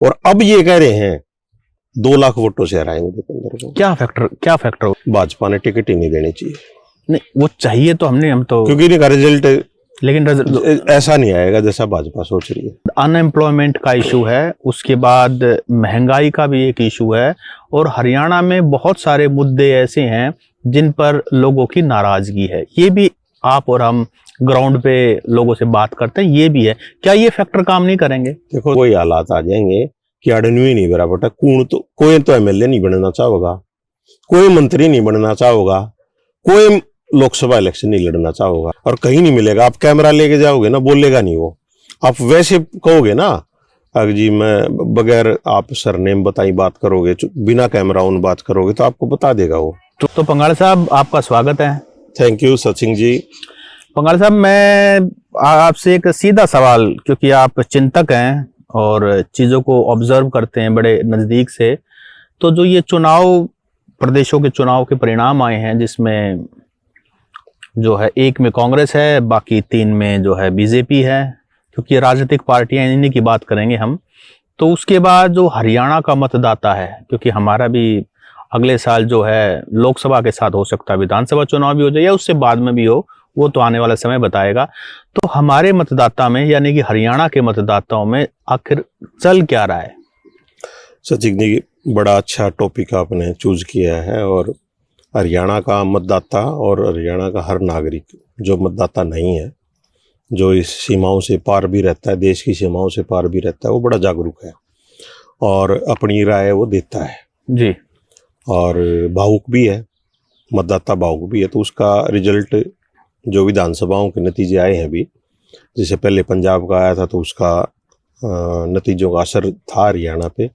और अब ये कह रहे हैं 2 लाख वोटों से हराएंगे दीपेंद्र को। क्या फैक्टर? भाजपा ने टिकट ही नहीं देनी चाहिए। नहीं, वो चाहिए तो हम तो, क्योंकि इनका रिजल्ट लेकिन ऐसा नहीं आएगा जैसा भाजपा सोच रही है। अनएम्प्लॉयमेंट का इशू है, उसके बाद महंगाई का भी एक इशू है, और हरियाणा में बहुत सारे मुद्दे ऐसे हैं जिन पर लोगों की नाराजगी है। ये भी आप और हम ग्राउंड पे लोगों से बात करते हैं, ये भी है। क्या ये फैक्टर काम नहीं करेंगे? देखो, कोई हालात आ जाएंगे कि अडनवी नहीं बराबर, कोई तो एमएलए नहीं बनना चाहोगा, कोई मंत्री नहीं बनना चाहोगा, कोई लोकसभा इलेक्शन नहीं लड़ना चाहोगा, और कहीं नहीं मिलेगा। आप कैमरा लेके जाओगे ना, बोलेगा नहीं वो। आप वैसे कहोगे ना, अगर जी मैं बगैर आप सरनेम बताई बात करोगे, बिना कैमरा ऑन बात करोगे, तो आपको बता देगा वो। तो पंगाल साहब, आपका स्वागत है। Thank you Sachin ji. पंगाल साहब, मैं आपसे एक सीधा सवाल, क्योंकि आप चिंतक हैं और चीजों को ऑब्जर्व करते हैं बड़े नजदीक से, तो जो ये चुनाव, प्रदेशों के चुनाव के परिणाम आए हैं, जिसमें जो है एक में कांग्रेस है, बाकी 3 में जो है बीजेपी है, क्योंकि राजनीतिक पार्टियां, इन्हीं की बात करेंगे हम। तो उसके बाद जो हरियाणा का मतदाता है, क्योंकि हमारा भी अगले साल जो है लोकसभा के साथ हो सकता है विधानसभा चुनाव भी हो जाए, या उससे बाद में भी हो, वो तो आने वाला समय बताएगा। तो हमारे मतदाता में, यानी कि हरियाणा के मतदाताओं में आखिर चल क्या रहा है? सचिन जी, बड़ा अच्छा टॉपिक आपने चूज किया है। और हरियाणा का मतदाता और हरियाणा का हर नागरिक जो मतदाता नहीं है, जो इस सीमाओं से पार भी रहता है, देश की सीमाओं से पार भी रहता है, वो बड़ा जागरूक है और अपनी राय वो देता है जी। और भावुक भी है, मतदाता भावुक भी है। तो उसका रिजल्ट, जो विधानसभाओं के नतीजे आए हैं अभी, जैसे पहले पंजाब का आया था, तो उसका नतीजों का असर था हरियाणा पे,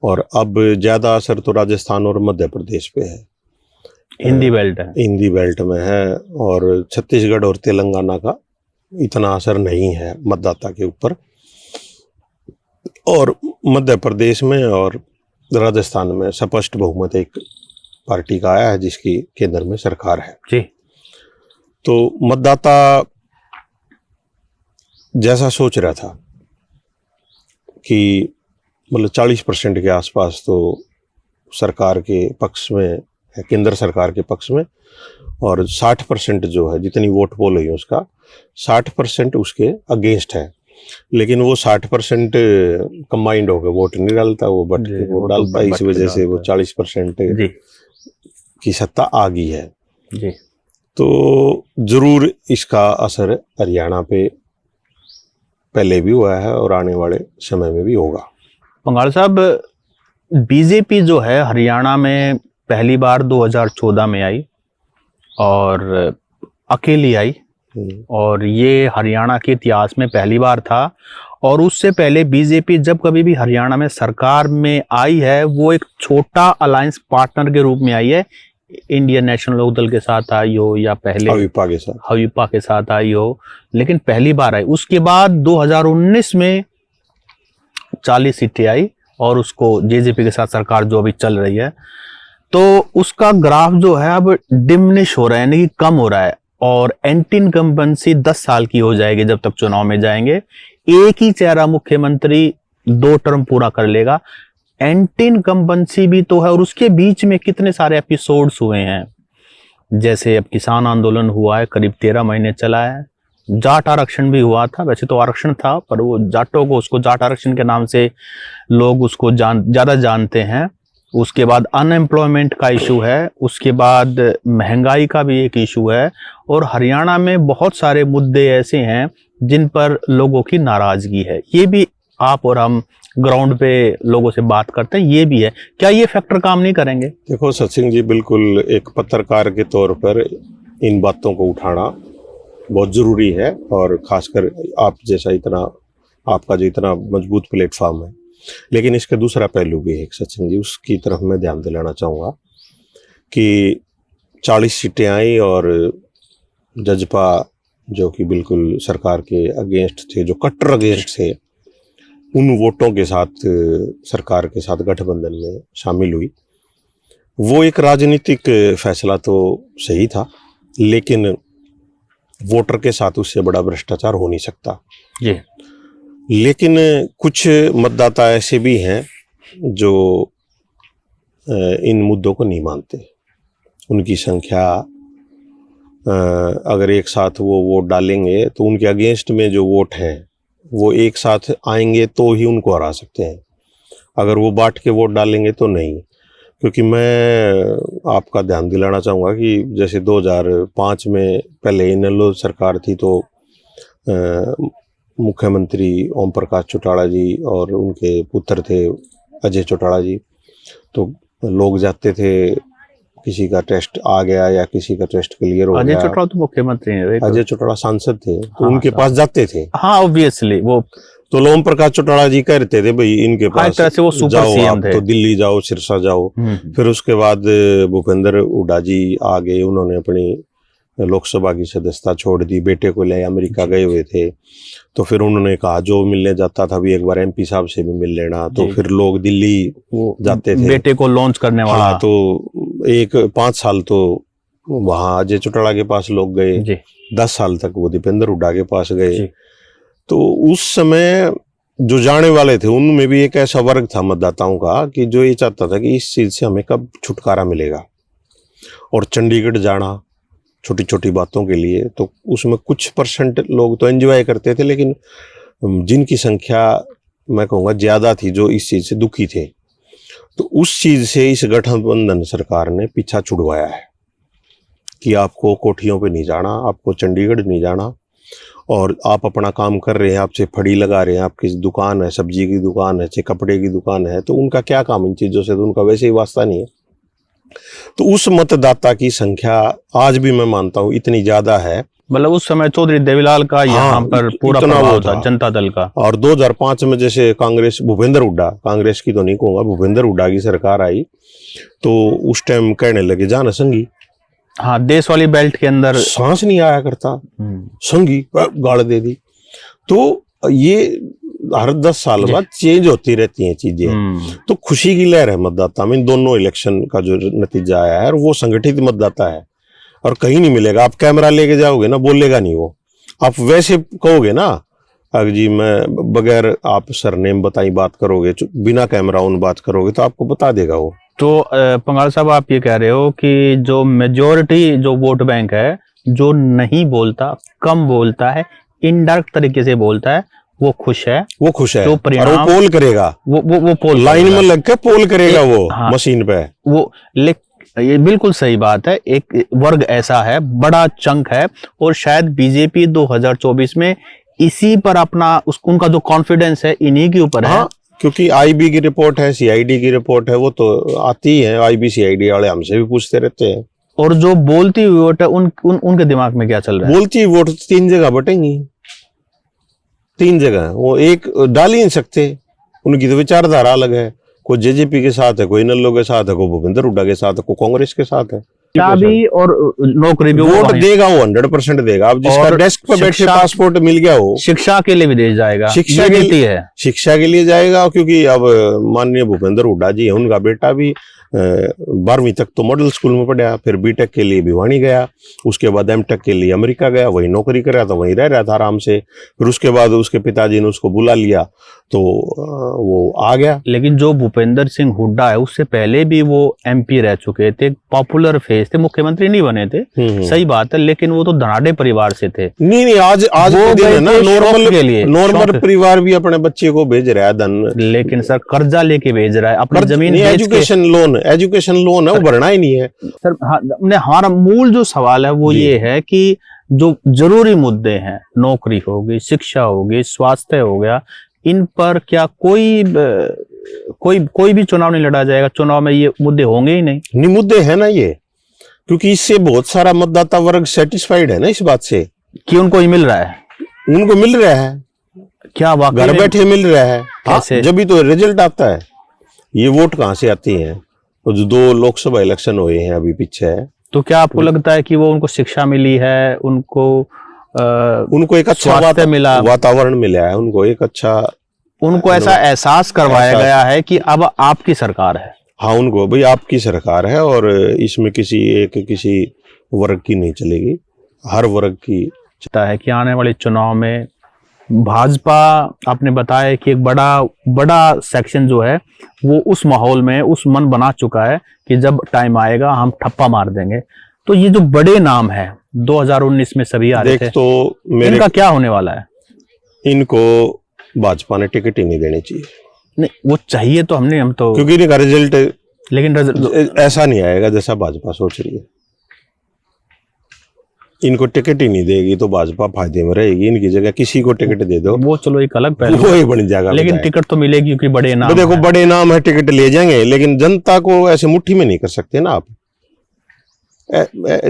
और अब ज़्यादा असर तो राजस्थान और मध्य प्रदेश पे है। हिंदी बेल्ट है, हिंदी बेल्ट में है, और छत्तीसगढ़ और तेलंगाना का इतना असर नहीं है मतदाता के ऊपर। और मध्य प्रदेश में और राजस्थान में स्पष्ट बहुमत एक पार्टी का आया है, जिसकी केंद्र में सरकार है जी। तो मतदाता जैसा सोच रहा था कि मतलब 40% के आसपास तो सरकार के पक्ष में है, केंद्र सरकार के पक्ष में, और 60% जो है, जितनी वोट पोल हुई है उसका 60% उसके अगेंस्ट है। लेकिन वो 60% कंबाइंड होकर वोट नहीं डालता, वो बट के वोट डालता है। इस वजह से वो 40% की सत्ता आ गई है जी। तो जरूर इसका असर हरियाणा पे पहले भी हुआ है और आने वाले समय में भी होगा। पंगाल साहब, बीजेपी जो है हरियाणा में पहली बार 2014 में आई और अकेली आई, और ये हरियाणा के इतिहास में पहली बार था। और उससे पहले बीजेपी जब कभी भी हरियाणा में सरकार में आई है, वो एक छोटा अलायंस पार्टनर के रूप में आई है। इंडियन नेशनल लोकदल के साथ आई हो, या पहले हवीपा के साथ आई हो, लेकिन पहली बार आई। उसके बाद 2019 में 40 सीटें आई, और उसको जेजेपी के साथ सरकार जो अभी चल रही है, तो उसका ग्राफ जो है अब डिमिनिश हो रहा है, यानी कि कम हो रहा है। और एंटी इनकम्बेंसी 10 साल की हो जाएगी जब तक चुनाव में जाएंगे। एक ही चेहरा मुख्यमंत्री 2 टर्म पूरा कर लेगा। एंटी इनकम्बेंसी भी तो है, और उसके बीच में कितने सारे एपिसोड्स हुए हैं। जैसे अब किसान आंदोलन हुआ है, करीब 13 महीने चला है। जाट आरक्षण भी हुआ था, वैसे तो आरक्षण था, पर वो जाटों को, उसको जाट आरक्षण के नाम से लोग उसको ज्यादा जानते हैं। उसके बाद अनएम्प्लॉयमेंट का इशू है, उसके बाद महंगाई का भी एक इशू है, और हरियाणा में बहुत सारे मुद्दे ऐसे हैं जिन पर लोगों की नाराजगी है। ये भी आप और हम ग्राउंड पे लोगों से बात करते हैं, ये भी है। क्या ये फैक्टर काम नहीं करेंगे? देखो सचिन जी, बिल्कुल एक पत्रकार के तौर पर इन बातों को उठाना बहुत जरूरी है, और खासकर आप जैसा आपका जो इतना मजबूत प्लेटफॉर्म है। लेकिन इसका दूसरा पहलू भी है सचिन जी, उसकी तरफ मैं ध्यान दिलाना चाहूँगा कि 40 सीटें आई, और जजपा जो कि बिल्कुल सरकार के अगेंस्ट थे, जो कट्टर अगेंस्ट थे, उन वोटों के साथ सरकार के साथ गठबंधन में शामिल हुई। वो एक राजनीतिक फैसला तो सही था, लेकिन वोटर के साथ उससे बड़ा भ्रष्टाचार हो नहीं सकता जी। लेकिन कुछ मतदाता ऐसे भी हैं जो इन मुद्दों को नहीं मानते। उनकी संख्या अगर एक साथ वो वोट डालेंगे तो उनके अगेंस्ट में जो वोट हैं वो एक साथ आएंगे तो ही उनको हरा सकते हैं। अगर वो बांट के वोट डालेंगे तो नहीं। क्योंकि मैं आपका ध्यान दिलाना चाहूँगा कि जैसे 2005 में पहले इनेलो सरकार थी तो मुख्यमंत्री ओम प्रकाश चौटाला जी और उनके पुत्र थे अजय चौटाला जी, तो लोग जाते थे, किसी का टेस्ट आ गया या किसी का टेस्ट क्लियर हो अजय गया। चौटाला तो मुख्यमंत्री नहीं रहे, अजय चौटाला सांसद थे तो हाँ, उनके पास जाते थे। हाँ ऑब्वियसली वो तो ओम प्रकाश चौटाला जी कहते थे भाई इनके हाँ, पास एक तरह से वो सुपर जाओ, सीएम आप थे। तो दिल्ली जाओ, सिरसा जाओ। फिर उसके बाद भूपेंद्र हुड्डा जी आ गए, उन्होंने अपनी लोकसभा की सदस्यता छोड़ दी, बेटे को ले अमेरिका गए हुए थे। तो फिर उन्होंने कहा जो मिलने जाता था भी एक बार एमपी साहब से भी मिल लेना। तो फिर लोग दिल्ली वो जाते थे, बेटे को लॉन्च करने वाला। हाँ, तो एक 5 साल तो वहाँ अजय चौटाला के पास लोग गए, 10 साल तक वो दीपेंद्र हुड्डा के पास गए। तो उस समय जो जाने वाले थे उनमें भी एक ऐसा वर्ग था मतदाताओं का कि जो ये चाहता था कि इस चीज से हमें कब छुटकारा मिलेगा। और चंडीगढ़ जाना छोटी छोटी बातों के लिए, तो उसमें कुछ परसेंट लोग तो एंजॉय करते थे, लेकिन जिनकी संख्या मैं कहूँगा ज्यादा थी जो इस चीज से दुखी थे, तो उस चीज से इस गठबंधन सरकार ने पीछा छुड़वाया है कि आपको कोठियों पे नहीं जाना, आपको चंडीगढ़ नहीं जाना, और आप अपना काम कर रहे हैं, आपसे फड़ी लगा रहे हैं, आपकी दुकान है, सब्जी की दुकान है, चाहे कपड़े की दुकान है, तो उनका क्या काम इन चीज़ों से, तो उनका वैसे ही वास्ता नहीं है। तो उस मतदाता की संख्या आज भी मैं मानता हूँ इतनी ज़्यादा है। मतलब उस समय चौधरी देवीलाल का यहाँ पर पूरा प्रभाव था, जनता दल का। और 2005 में जैसे कांग्रेस, भूपेंद्र हुड्डा, कांग्रेस की तो नहीं कहूँगा, भूपेंद्र हुड्डा की सरकार आई, तो उस टाइम कहने लगे जाना संगी। हाँ, देश वाली बेल्ट के अंदर सांस नहीं आया करता, संगी गाड़ दे दी। तो ये हर 10 साल बाद चेंज होती रहती हैं चीजें। तो खुशी की लहर है मतदाता में। इन दोनों इलेक्शन का जो नतीजा आया है वो संगठित मतदाता है, और कहीं नहीं मिलेगा। आप कैमरा लेके जाओगे ना, बोलेगा नहीं वो। आप वैसे कहोगे ना अगर जी मैं बगैर आप सरनेम बताई बात करोगे, बिना कैमरा ऑन बात करोगे, तो आपको बता देगा वो। तो पंगाल साहब आप ये कह रहे हो कि जो मेजोरिटी जो वोट बैंक है, जो नहीं बोलता, कम बोलता है, इनडायरेक्ट तरीके से बोलता है, वो खुश है, वो खुश है, जो और वो पोल करेगा, वो पोल लाइन में लग के पोल करेगा वो, हाँ, मशीन पे वो। ये बिल्कुल सही बात है। एक वर्ग ऐसा है, बड़ा चंक है, और शायद बीजेपी 2024 में इसी पर अपना उनका जो कॉन्फिडेंस है इन्हीं के ऊपर है। क्योंकि आईबी की रिपोर्ट है, सीआईडी की रिपोर्ट है, वो तो आती है, आईबी सीआईडी वाले हमसे भी पूछते रहते हैं। और जो बोलती हुई वोट है उनके दिमाग में क्या चल रहा है? बोलती हुई वोट 3 जगह बटेंगी, 3 जगह, वो एक डाल ही नहीं सकते। उनकी तो विचारधारा अलग है, कोई जेजेपी के साथ है, कोई इनेलो के साथ है, कोई भूपेंद्र हुड्डा के साथ है, कोई कांग्रेस के साथ है। भी और नौकरी भी वोट देगा, वो 100% देगा। अब जिसका डेस्क पर बैठ के पासपोर्ट मिल गया हो, शिक्षा के लिए विदेश जाएगा, शिक्षा के लिए जाएगा। क्योंकि अब माननीय भूपेंद्र हुड्डा जी है, उनका बेटा भी 12वीं तक तो मॉडल स्कूल में पढ़ा, फिर बीटेक के लिए भिवानी गया, उसके बाद एमटेक के लिए अमेरिका गया, वहीं नौकरी कर रहा था, वहीं रह रहा था आराम से। फिर उसके बाद उसके पिताजी ने उसको बुला लिया तो वो आ गया। लेकिन जो भूपेंद्र सिंह हुड्डा है, उससे पहले भी वो एमपी रह चुके थे, पॉपुलर फेस थे, मुख्यमंत्री नहीं बने थे, सही बात है, लेकिन वो तो धनाढ़े परिवार से थे। नहीं, आज वो दिन है ना, नॉर्मल परिवार भी अपने बच्चे को भेज रहा है धन, लेकिन सर कर्जा लेके भेज रहा है, अपनी जमीन, एजुकेशन लोन है, वो भरना ही नहीं है सर। हमारा मूल जो सवाल है वो ये है कि जो जरूरी मुद्दे हैं, नौकरी होगी, शिक्षा होगी, स्वास्थ्य हो गया, इन पर क्या कोई भी चुनाव नहीं लड़ा जाएगा? चुनाव में ये मुद्दे होंगे ही नहीं। मुद्दे है ना ये, क्योंकि इससे बहुत सारा मतदाता वर्ग सेटिस्फाइड है ना इस बात से कि उनको ही मिल रहा है, उनको मिल रहा है। क्या घर बैठे मिल रहा है? कैसे? जब भी तो रिजल्ट आता है। ये वोट कहाँ से आती है? तो जो 2 लोकसभा इलेक्शन हुए हैं अभी पीछे, तो क्या आपको लगता है कि वो उनको शिक्षा मिली है, उनको एक अच्छा वातावरण मिला है, उनको एक अच्छा, उनको ऐसा एहसास करवाया गया है कि अब आपकी सरकार है? हाँ, उनको भाई आपकी सरकार है, और इसमें किसी वर्ग की नहीं चलेगी, हर वर्ग की है कि आने वाले चुनाव में भाजपा आपने बताया कि एक बड़ा सेक्शन जो है वो उस माहौल में उस मन बना चुका है कि जब टाइम आएगा हम ठप्पा मार देंगे। तो ये जो बड़े नाम है 2019 में सभी आ रहे थे, तो मेरे इनका क्या होने वाला है? इनको भाजपा ने टिकट ही नहीं देनी चाहिए। नहीं, वो चाहिए तो हम तो, क्योंकि इनका रिजल्ट लेकिन ऐसा नहीं आएगा जैसा भाजपा सोच रही है। इनको टिकट ही नहीं देगी तो भाजपा फायदे में रहेगी। इनकी जगह किसी को टिकट दे दो, वो चलो एक अलग पहलू, वो ही बन जाएगा। लेकिन टिकट तो मिलेगी क्योंकि बड़े नाम देखो है। बड़े नाम है, टिकट ले जाएंगे, लेकिन जनता को ऐसे मुट्ठी में नहीं कर सकते ना आप।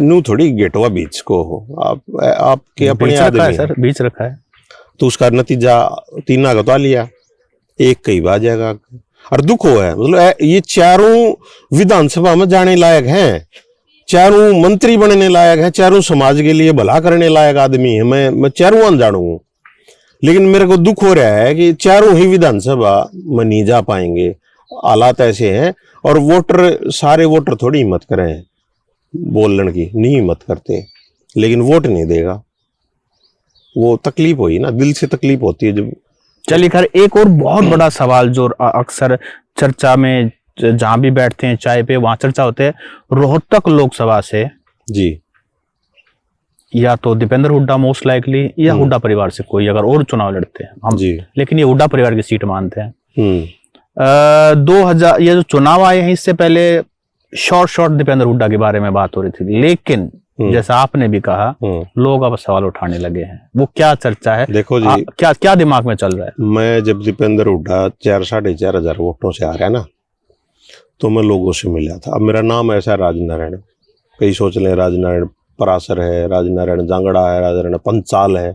नू थोड़ी गेटवा बीच को हो आपके अपने बीच रखा है आदमी सर, बीच रखा है तो उसका नतीजा 3 का तो आ लिया, एक कई बार जाएगा। और दुख हुआ है, मतलब ये चारों विधानसभा में जाने लायक हैं, चारों मंत्री बनने लायक है, चारों समाज के लिए भला करने लायक आदमी है। मैं चारों अनजान हूं, लेकिन मेरे को दुख हो रहा है कि चारों ही विधानसभा में नहीं जा पाएंगे। हालात ऐसे हैं, और वोटर सारे वोटर थोड़ी हिम्मत करें बोलने की, नहीं हिम्मत करते, लेकिन वोट नहीं देगा। वो तकलीफ हुई ना, दिल से तकलीफ होती है जब। चलिए खैर, एक और बहुत बड़ा सवाल जो अक्सर चर्चा में जहां भी बैठते हैं चाय पे वहां चर्चा होते हैं, रोहतक लोकसभा से जी या तो दीपेंद्र हुड्डा मोस्ट लाइकली, या हुड्डा परिवार से कोई अगर और चुनाव लड़ते हैं हम जी, लेकिन ये हुड्डा परिवार की सीट मानते हैं। 2000 ये जो चुनाव आए हैं इससे पहले शॉर्ट दीपेंद्र हुड्डा के बारे में बात हो रही थी, लेकिन जैसा आपने भी कहा लोग अब सवाल उठाने लगे हैं। वो क्या चर्चा है? देखो जी, क्या दिमाग में चल रहा है? मैं जब दीपेंद्र हुड्डा 4-4.5 वोटों से आ रहा है ना, तो मैं लोगों से मिला था। अब मेरा नाम ऐसा है राजनारायण, कई सोच लें राजनारायण परासर है, राजनारायण जांगड़ा है, राजनारायण पंचाल है,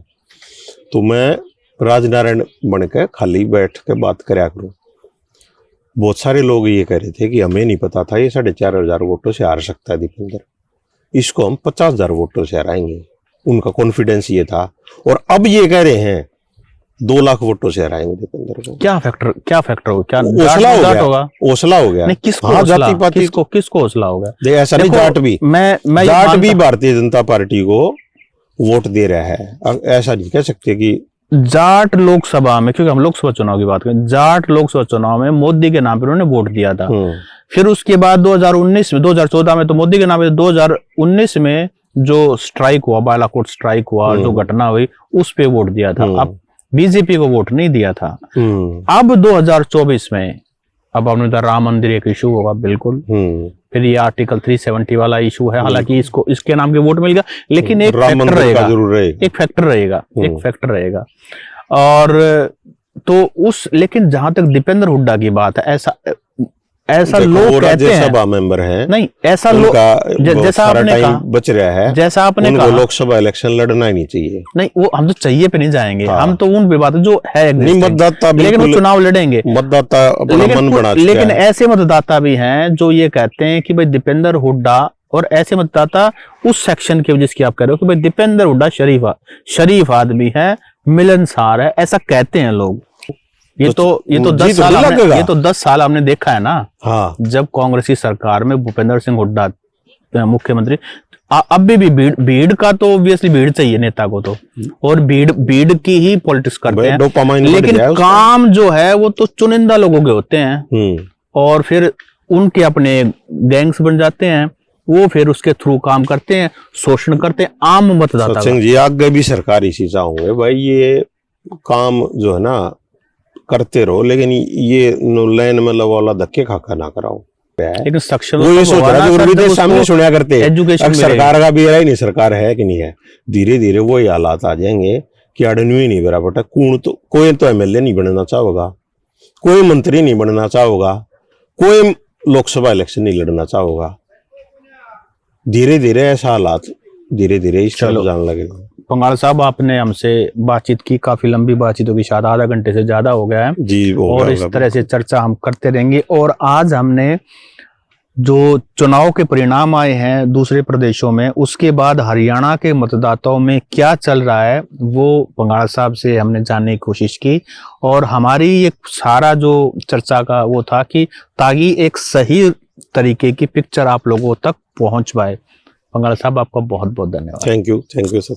तो मैं राजनारायण बन के खाली बैठ के बात कराया करूँ। बहुत सारे लोग ये कह रहे थे कि हमें नहीं पता था ये 4,500 वोटों से हार सकता है दीपेंद्र, इसको हम 50,000 वोटों से हराएंगे। उनका कॉन्फिडेंस ये था, और अब ये कह रहे हैं 2 लाख वोटों से हराएंगे दीपेंद्र को। क्या फैक्टर होगा? क्या हौसला हो गया? हौसला हो गया। नहीं, किसको हाँ, हौसला? जाति पाति किसको हौसला होगा? ऐसा नहीं, जाट भी मैं भी भारतीय जनता पार्टी को वोट दे रहा है। ऐसा नहीं कह सकते कि जाट लोकसभा में, क्योंकि हम लोकसभा चुनाव की बात करें, जाट लोकसभा चुनाव में मोदी के नाम पर उन्होंने वोट दिया था। फिर उसके बाद 2019 में, 2014 में तो मोदी के नाम पे, 2019 में जो स्ट्राइक हुआ, बालाकोट स्ट्राइक हुआ, जो घटना हुई, उस पे वोट दिया था। अब बीजेपी को वोट नहीं दिया था। अब 2024 में, अब आपने कहा राम मंदिर एक इशू होगा, बिल्कुल। फिर ये आर्टिकल 370 वाला इशू है, हालांकि इसके नाम के वोट मिल गया, लेकिन एक फैक्टर रहेगा। और तो लेकिन जहां तक दीपेंद्र हुड्डा की बात है, ऐसा लोग कहते हैं, सभा मेंबर है, नहीं ऐसा लोग, जैसा आपने कहा बच रहा है, जैसा आपने कहा लोकसभा इलेक्शन लड़ना ही नहीं चाहिए। नहीं, वो हम तो चाहिए पे नहीं जाएंगे। हाँ। हम तो उन पे बात जो है, मतदाता, लेकिन वो चुनाव लड़ेंगे, मतदाता अपना मन बना चुका है। लेकिन ऐसे मतदाता भी हैं जो ये कहते हैं कि भाई दीपेंद्र हुड्डा, और ऐसे मतदाता उस सेक्शन के जिसकी आप कह रहे हो कि भाई दीपेंद्र हुड्डा शरीफ आदमी है, मिलनसार है, ऐसा कहते हैं लोग। ये तो 10 साल हमने देखा है ना। हाँ। जब कांग्रेस की सरकार में भूपेंद्र सिंह हुड्डा मुख्यमंत्री, अब भी भीड़ का तो ऑब्वियसली भीड़ चाहिए नेता को, तो और भीड़ की ही पॉलिटिक्स करते हैं, लेकिन काम जो है वो तो चुनिंदा लोगों के होते हैं, और फिर उनके अपने गैंग्स बन जाते हैं, वो फिर उसके थ्रू काम करते हैं, शोषण करते हैं आम मतदाता। सचिन जी, आगे भी सरकार इसी चाहूंगे भाई, ये काम जो है ना करते रहो, लेकिन ये लाइन में वाला धक्के खाका ना कराओ। लेकिन सक्षम वो ये सोच रहा है, विदेश सामने सुना करते हैं सरकार का भी नहीं, सरकार है कि नहीं है। धीरे धीरे वो ही हालात आ जाएंगे कि अड़नू ही नहीं बरा बेटा, कोई तो एमएलए नहीं बनना चाहोगा, कोई मंत्री नहीं बनना चाहोगा, कोई लोकसभा इलेक्शन नहीं लड़ना चाहोगा। धीरे धीरे ऐसा हालात धीरे धीरे इस तरफ जाने लगेगा। पंगाल साहब, आपने हमसे बातचीत की, काफी लंबी बातचीत होगी, शायद आधा घंटे से ज्यादा हो गया है जी, और इस तरह से चर्चा हम करते रहेंगे। और आज हमने जो चुनाव के परिणाम आए हैं दूसरे प्रदेशों में, उसके बाद हरियाणा के मतदाताओं में क्या चल रहा है, वो पंगाल साहब से हमने जानने की कोशिश की। और हमारी ये सारा जो चर्चा का वो था कि ताकि एक सही तरीके की पिक्चर आप लोगों तक पहुंच पाए। पंगाल साहब, आपका बहुत बहुत धन्यवाद। Thank you sir.